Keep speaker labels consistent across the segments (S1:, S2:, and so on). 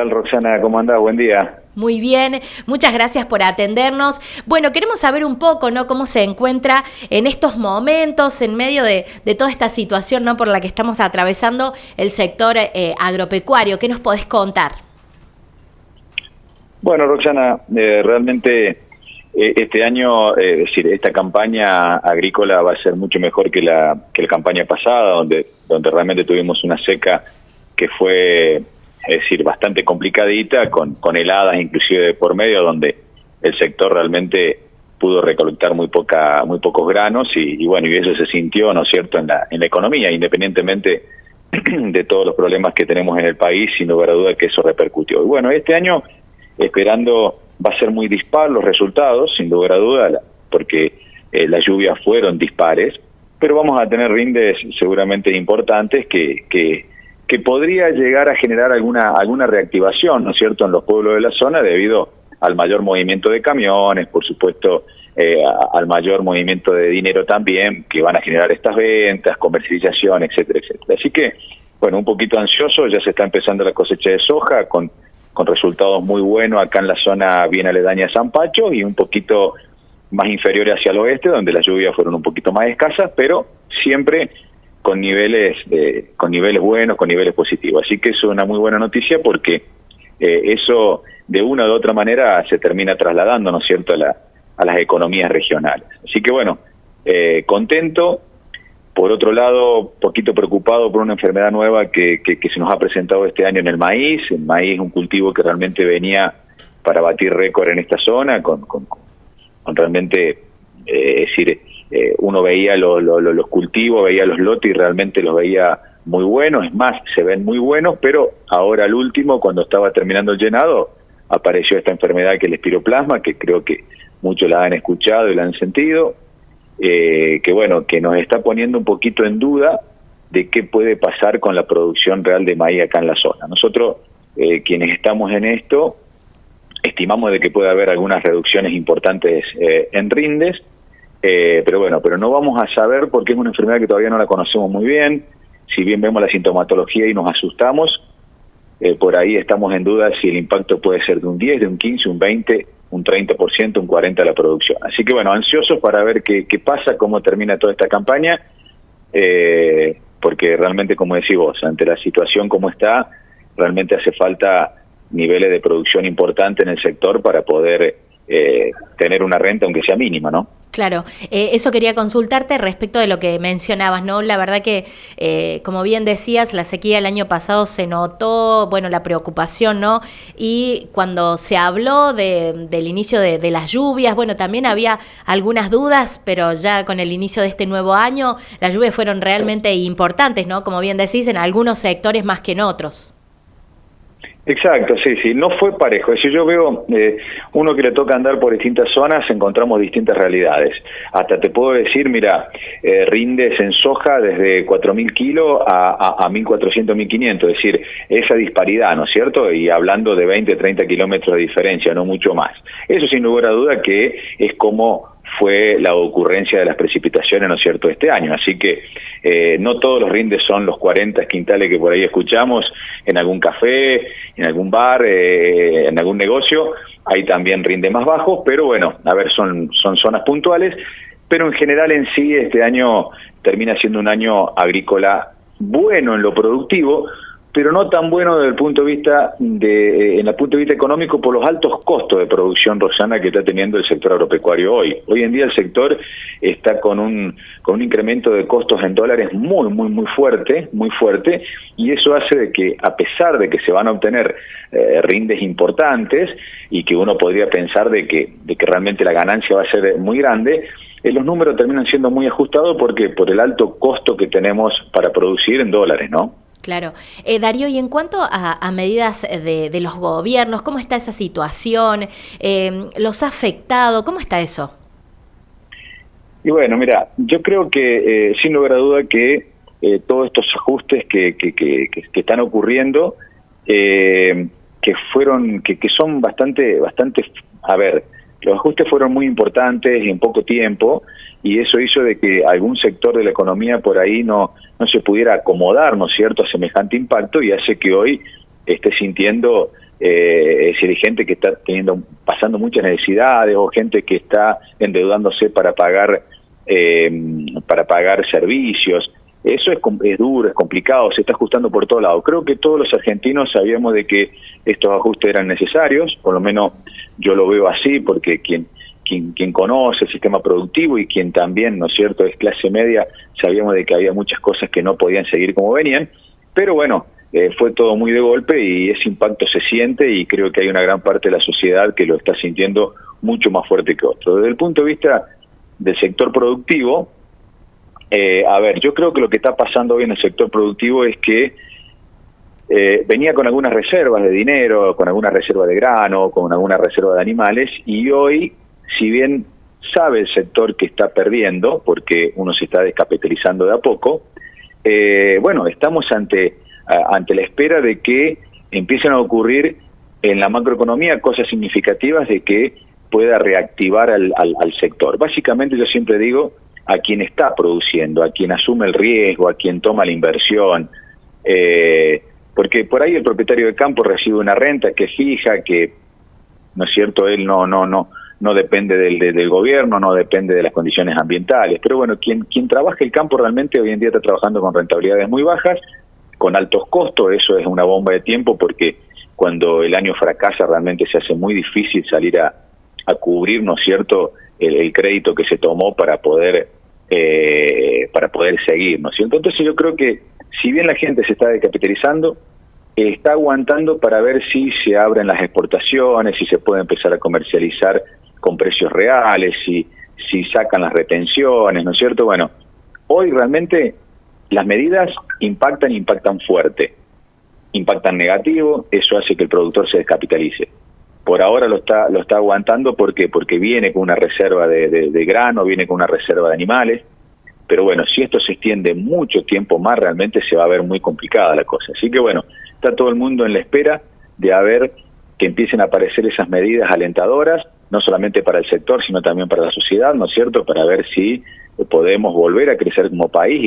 S1: tal, Roxana? ¿Cómo andás? Buen día.
S2: Muy bien, muchas gracias por atendernos. Bueno, queremos saber un poco, ¿no?, cómo se encuentra en estos momentos, en medio de toda esta situación, ¿no?, por la que estamos atravesando el sector agropecuario. ¿Qué nos podés contar?
S1: Bueno, Roxana, realmente este año, es decir, esta campaña agrícola va a ser mucho mejor que la campaña pasada, donde realmente tuvimos una seca que fue, es decir, bastante complicadita, con heladas inclusive de por medio, donde el sector realmente pudo recolectar muy pocos granos y bueno, y eso se sintió, ¿no es cierto?, en la economía, independientemente de todos los problemas que tenemos en el país, sin lugar a duda que eso repercutió. Y bueno, este año, esperando, va a ser muy dispar los resultados, sin lugar a duda, porque las lluvias fueron dispares, pero vamos a tener rindes seguramente importantes que podría llegar a generar alguna reactivación, ¿no es cierto?, en los pueblos de la zona debido al mayor movimiento de camiones, por supuesto, al mayor movimiento de dinero también, que van a generar estas ventas, comercialización, etcétera, etcétera. Así que, bueno, un poquito ansioso, ya se está empezando la cosecha de soja con resultados muy buenos acá en la zona bien aledaña a San Pacho y un poquito más inferiores hacia el oeste, donde las lluvias fueron un poquito más escasas, pero siempre con niveles buenos, con niveles positivos. Así que eso es una muy buena noticia porque eso de una u otra manera se termina trasladando, ¿no es cierto?, a las economías regionales. Así que bueno, contento. Por otro lado, poquito preocupado por una enfermedad nueva que se nos ha presentado este año en el maíz. El maíz es un cultivo que realmente venía para batir récord en esta zona, con realmente, es decir, uno veía los cultivos, veía los lotes y realmente los veía muy buenos, es más, se ven muy buenos, pero ahora al último, cuando estaba terminando el llenado, apareció esta enfermedad que es el espiroplasma, que creo que muchos la han escuchado y la han sentido, que bueno, que nos está poniendo un poquito en duda de qué puede pasar con la producción real de maíz acá en la zona. Nosotros, quienes estamos en esto, estimamos de que puede haber algunas reducciones importantes en rindes, pero bueno, pero no vamos a saber porque es una enfermedad que todavía no la conocemos muy bien. Si bien vemos la sintomatología y nos asustamos, por ahí estamos en duda si el impacto puede ser de un 10, de un 15, un 20, un 30%, un 40% de la producción. Así que bueno, ansiosos para ver qué pasa, cómo termina toda esta campaña, porque realmente, como decís vos, ante la situación como está, realmente hace falta niveles de producción importantes en el sector para poder tener una renta, aunque sea mínima, ¿no?
S2: Claro, eso quería consultarte respecto de lo que mencionabas, ¿no? La verdad que, como bien decías, la sequía el año pasado se notó, bueno, la preocupación, ¿no? Y cuando se habló del inicio de las lluvias, bueno, también había algunas dudas, pero ya con el inicio de este nuevo año, las lluvias fueron realmente importantes, ¿no? Como bien decís, en algunos sectores más que en otros.
S1: Exacto, sí, no fue parejo. Si yo veo uno que le toca andar por distintas zonas, encontramos distintas realidades. Hasta te puedo decir, mira, rindes en soja desde 4.000 kilos a 1.400, 1.500, es decir, esa disparidad, ¿no es cierto? Y hablando de 20, 30 kilómetros de diferencia, no mucho más. Eso sin lugar a duda que es como fue la ocurrencia de las precipitaciones, ¿no es cierto?, este año. Así que no todos los rindes son los 40 quintales que por ahí escuchamos en algún café, en algún bar, en algún negocio. Hay también rindes más bajos, pero bueno, a ver, son zonas puntuales. Pero en general en sí este año termina siendo un año agrícola bueno en lo productivo, pero no tan bueno desde el punto de vista en el punto de vista económico por los altos costos de producción, Roxana, que está teniendo el sector agropecuario hoy. Hoy en día el sector está con un incremento de costos en dólares muy fuerte, y eso hace de que, a pesar de que se van a obtener rindes importantes y que uno podría pensar de que realmente la ganancia va a ser muy grande, los números terminan siendo muy ajustados porque por el alto costo que tenemos para producir en dólares, ¿no?
S2: Claro. Darío, y en cuanto a medidas de los gobiernos, ¿cómo está esa situación? ¿Los ha afectado? ¿Cómo está eso?
S1: Y bueno, mira, yo creo que sin lugar a duda que todos estos ajustes que están ocurriendo, que son bastante, a ver, los ajustes fueron muy importantes en poco tiempo, y eso hizo de que algún sector de la economía por ahí no se pudiera acomodar, ¿no es cierto?, a semejante impacto, y hace que hoy esté sintiendo es decir, hay gente que está pasando muchas necesidades, o gente que está endeudándose para pagar servicios. Eso es duro, es complicado, se está ajustando por todos lados. Creo que todos los argentinos sabíamos de que estos ajustes eran necesarios, por lo menos yo lo veo así, porque quien conoce el sistema productivo y quien también, ¿no es cierto?, es clase media, sabíamos de que había muchas cosas que no podían seguir como venían, pero bueno, fue todo muy de golpe y ese impacto se siente, y creo que hay una gran parte de la sociedad que lo está sintiendo mucho más fuerte que otro. Desde el punto de vista del sector productivo, yo creo que lo que está pasando hoy en el sector productivo es que venía con algunas reservas de dinero, con alguna reserva de grano, con alguna reserva de animales, y hoy, si bien sabe el sector que está perdiendo, porque uno se está descapitalizando de a poco, estamos ante la espera de que empiecen a ocurrir en la macroeconomía cosas significativas de que pueda reactivar al sector. Básicamente yo siempre digo, a quien está produciendo, a quien asume el riesgo, a quien toma la inversión, porque por ahí el propietario de campo recibe una renta que es fija, que, ¿no es cierto?, él no depende del gobierno, no depende de las condiciones ambientales, pero bueno, quien trabaja el campo realmente hoy en día está trabajando con rentabilidades muy bajas, con altos costos. Eso es una bomba de tiempo, porque cuando el año fracasa realmente se hace muy difícil salir a cubrir, ¿no es cierto?, el crédito que se tomó para poder seguir, ¿no es cierto? Entonces yo creo que, si bien la gente se está descapitalizando, está aguantando para ver si se abren las exportaciones, si se puede empezar a comercializar con precios reales, si sacan las retenciones, ¿no es cierto? Bueno, hoy realmente las medidas impactan fuerte, impactan negativo, eso hace que el productor se descapitalice. Por ahora lo está aguantando, porque viene con una reserva de grano, viene con una reserva de animales, pero bueno, si esto se extiende mucho tiempo más, realmente se va a ver muy complicada la cosa. Así que bueno, está todo el mundo en la espera de ver que empiecen a aparecer esas medidas alentadoras, no solamente para el sector, sino también para la sociedad, ¿no es cierto?, para ver si podemos volver a crecer como país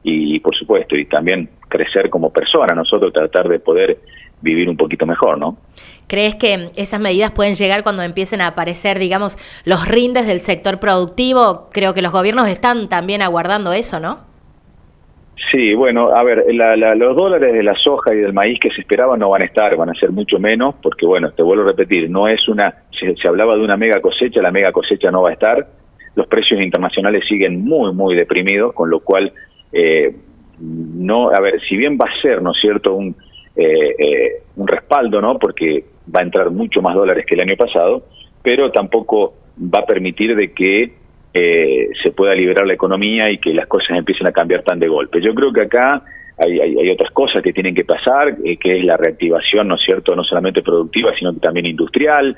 S1: y por supuesto, y también crecer como persona, nosotros tratar de poder vivir un poquito mejor, ¿no?
S2: ¿Crees que esas medidas pueden llegar cuando empiecen a aparecer, digamos, los rindes del sector productivo? Creo que los gobiernos están también aguardando eso, ¿no?
S1: Sí, bueno, los dólares de la soja y del maíz que se esperaban no van a estar, van a ser mucho menos, porque bueno, te vuelvo a repetir, no es se hablaba de una mega cosecha, la mega cosecha no va a estar, los precios internacionales siguen muy deprimidos, con lo cual, si bien va a ser, ¿no es cierto?, un respaldo, ¿no?, porque va a entrar mucho más dólares que el año pasado, pero tampoco va a permitir de que se pueda liberar la economía y que las cosas empiecen a cambiar tan de golpe. Yo creo que acá hay otras cosas que tienen que pasar, que es la reactivación, ¿no es cierto?, no solamente productiva, sino también industrial,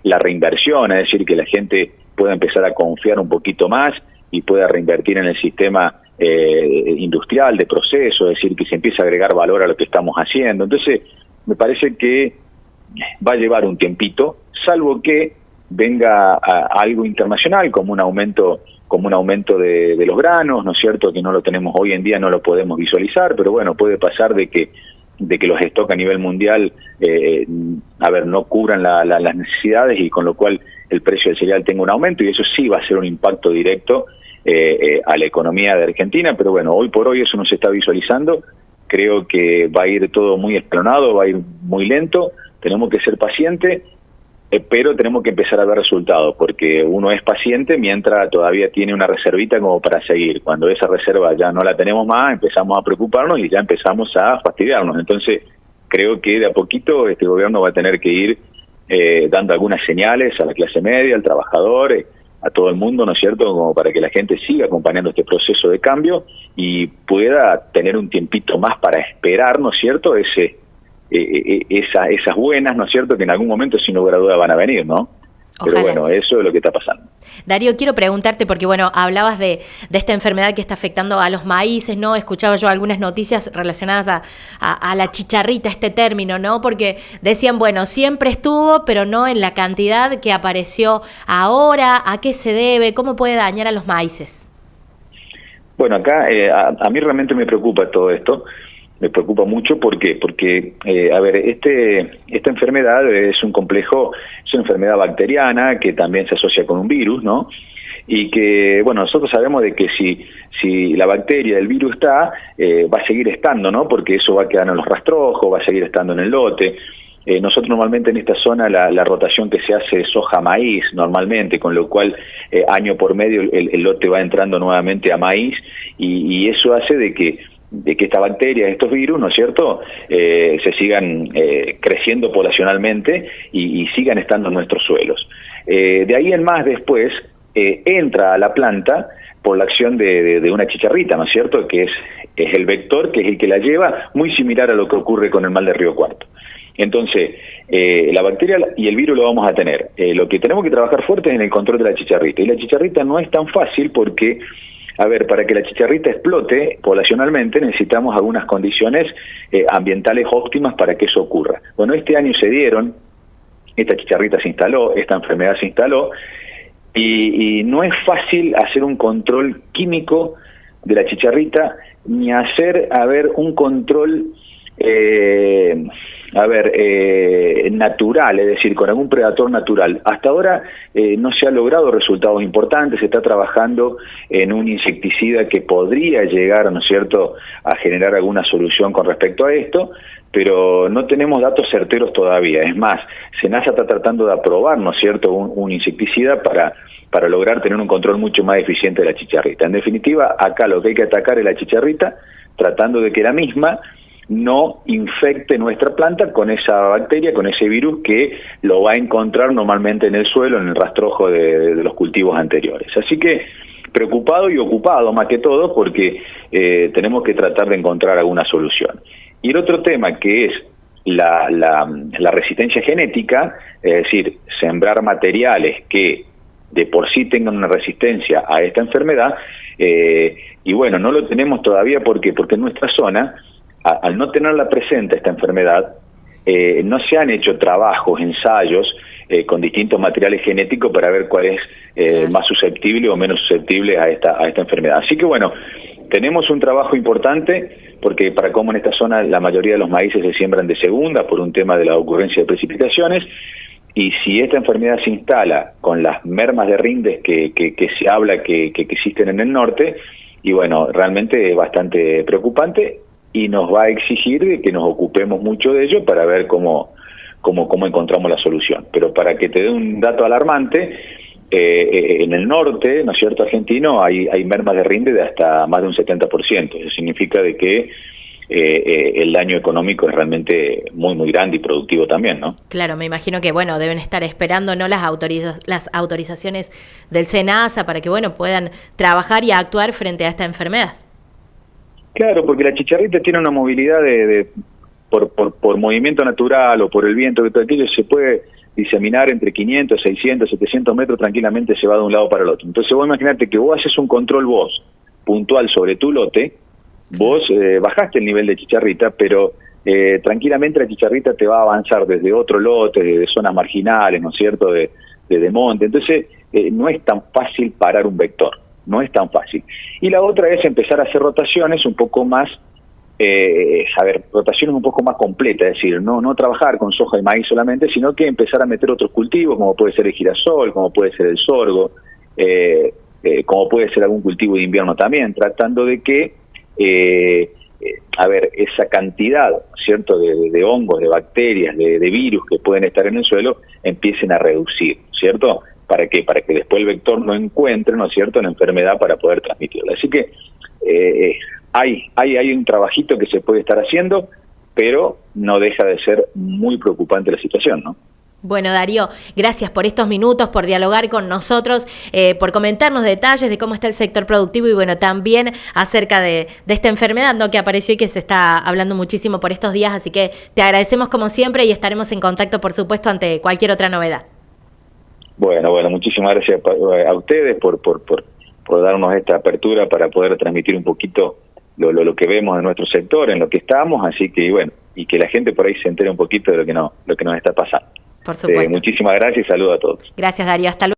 S1: la reinversión, es decir, que la gente pueda empezar a confiar un poquito más y pueda reinvertir en el sistema industrial, de proceso, es decir, que se empiece a agregar valor a lo que estamos haciendo. Entonces, me parece que va a llevar un tiempito, salvo que venga algo internacional, como un aumento de los granos, ¿no es cierto?, que no lo tenemos hoy en día, no lo podemos visualizar, pero bueno, puede pasar de que los stocks a nivel mundial no cubran las necesidades, y con lo cual el precio del cereal tenga un aumento, y eso sí va a ser un impacto directo a la economía de Argentina. Pero bueno, hoy por hoy eso no se está visualizando. Creo que va a ir todo muy escalonado, va a ir muy lento, tenemos que ser pacientes, pero tenemos que empezar a ver resultados, porque uno es paciente mientras todavía tiene una reservita como para seguir. Cuando esa reserva ya no la tenemos más, empezamos a preocuparnos y ya empezamos a fastidiarnos. Entonces, creo que de a poquito este gobierno va a tener que ir dando algunas señales a la clase media, al trabajador, a todo el mundo, ¿no es cierto?, como para que la gente siga acompañando este proceso de cambio y pueda tener un tiempito más para esperar, ¿no es cierto?, esas buenas, ¿no es cierto?, que en algún momento sin lugar a duda van a venir, ¿no? Pero
S2: Ojalá.
S1: bueno, eso es lo que está pasando.
S2: Darío, quiero preguntarte, porque bueno, hablabas de esta enfermedad que está afectando a los maíces, ¿no? Escuchaba yo algunas noticias relacionadas a la chicharrita, este término, ¿no? Porque decían, bueno, siempre estuvo, pero no en la cantidad que apareció ahora. ¿A qué se debe? ¿Cómo puede dañar a los maíces?
S1: Bueno, acá a mí realmente me preocupa todo esto. me preocupa mucho. ¿Por qué? Porque, a ver, esta enfermedad es un complejo, es una enfermedad bacteriana que también se asocia con un virus, ¿no? Y que, bueno, nosotros sabemos de que si la bacteria, el virus está, va a seguir estando, ¿no? Porque eso va a quedar en los rastrojos, va a seguir estando en el lote. Nosotros normalmente en esta zona la rotación que se hace es soja-maíz normalmente, con lo cual año por medio el lote va entrando nuevamente a maíz y eso hace de que esta bacteria, estos virus, ¿no es cierto?, se sigan creciendo poblacionalmente y sigan estando en nuestros suelos. De ahí en más después entra a la planta por la acción de una chicharrita, ¿no es cierto?, que es el vector, que es el que la lleva, muy similar a lo que ocurre con el mal de Río Cuarto. Entonces, la bacteria y el virus lo vamos a tener. Lo que tenemos que trabajar fuerte es en el control de la chicharrita. Y la chicharrita no es tan fácil porque, a ver, para que la chicharrita explote poblacionalmente necesitamos algunas condiciones ambientales óptimas para que eso ocurra. Bueno, este año se dieron, esta chicharrita se instaló, esta enfermedad se instaló, y no es fácil hacer un control químico de la chicharrita, ni hacer, a ver, un control natural, es decir, con algún predador natural. Hasta ahora no se ha logrado resultados importantes, se está trabajando en un insecticida que podría llegar, ¿no es cierto?, a generar alguna solución con respecto a esto, pero no tenemos datos certeros todavía. Es más, SENASA está tratando de aprobar, ¿no es cierto?, un insecticida para lograr tener un control mucho más eficiente de la chicharrita. En definitiva, acá lo que hay que atacar es la chicharrita, tratando de que la misma no infecte nuestra planta con esa bacteria, con ese virus que lo va a encontrar normalmente en el suelo, en el rastrojo de los cultivos anteriores. Así que preocupado y ocupado más que todo porque tenemos que tratar de encontrar alguna solución. Y el otro tema que es la resistencia genética, es decir, sembrar materiales que de por sí tengan una resistencia a esta enfermedad, y bueno, no lo tenemos todavía porque en nuestra zona, al no tenerla presente esta enfermedad, no se han hecho trabajos, ensayos con distintos materiales genéticos para ver cuál es más susceptible o menos susceptible a esta enfermedad. Así que bueno, tenemos un trabajo importante porque para como en esta zona la mayoría de los maíces se siembran de segunda por un tema de la ocurrencia de precipitaciones, y si esta enfermedad se instala con las mermas de rindes que se habla que existen en el norte, y bueno, realmente es bastante preocupante y nos va a exigir de que nos ocupemos mucho de ello para ver cómo encontramos la solución. Pero para que te dé un dato alarmante, en el norte, ¿no es cierto?, argentino, hay mermas de rinde de hasta más de un 70%. Eso significa de que el daño económico es realmente muy, muy grande y productivo también, ¿no?
S2: Claro, me imagino que, bueno, deben estar esperando, ¿no?, las autorizaciones del SENASA para que, bueno, puedan trabajar y actuar frente a esta enfermedad.
S1: Claro, porque la chicharrita tiene una movilidad por movimiento natural o por el viento, que todo aquello se puede diseminar entre 500, 600, 700 metros, tranquilamente se va de un lado para el otro. Entonces vos imaginate que vos haces un control puntual sobre tu lote, vos bajaste el nivel de chicharrita, pero tranquilamente la chicharrita te va a avanzar desde otro lote, de zonas marginales, ¿no es cierto?, de monte. Entonces no es tan fácil parar un vector, no es tan fácil. Y la otra es empezar a hacer rotaciones un poco más, rotaciones un poco más completas, es decir, no trabajar con soja y maíz solamente, sino que empezar a meter otros cultivos, como puede ser el girasol, como puede ser el sorgo, como puede ser algún cultivo de invierno también, tratando de que esa cantidad, ¿cierto?, de hongos, de bacterias, de virus que pueden estar en el suelo empiecen a reducir, ¿cierto? ¿Para qué? Para que después el vector no encuentre, ¿no es cierto?, la enfermedad para poder transmitirla. Así que hay un trabajito que se puede estar haciendo, pero no deja de ser muy preocupante la situación, ¿no?
S2: Bueno, Darío, gracias por estos minutos, por dialogar con nosotros, por comentarnos detalles de cómo está el sector productivo y bueno, también acerca de esta enfermedad, ¿no?, que apareció y que se está hablando muchísimo por estos días, así que te agradecemos como siempre y estaremos en contacto, por supuesto, ante cualquier otra novedad.
S1: Bueno, muchísimas gracias a ustedes por darnos esta apertura para poder transmitir un poquito lo que vemos en nuestro sector, en lo que estamos, así que bueno, y que la gente por ahí se entere un poquito de lo que nos está pasando.
S2: Por supuesto.
S1: Muchísimas gracias y saludos a todos.
S2: Gracias, Darío. Hasta luego.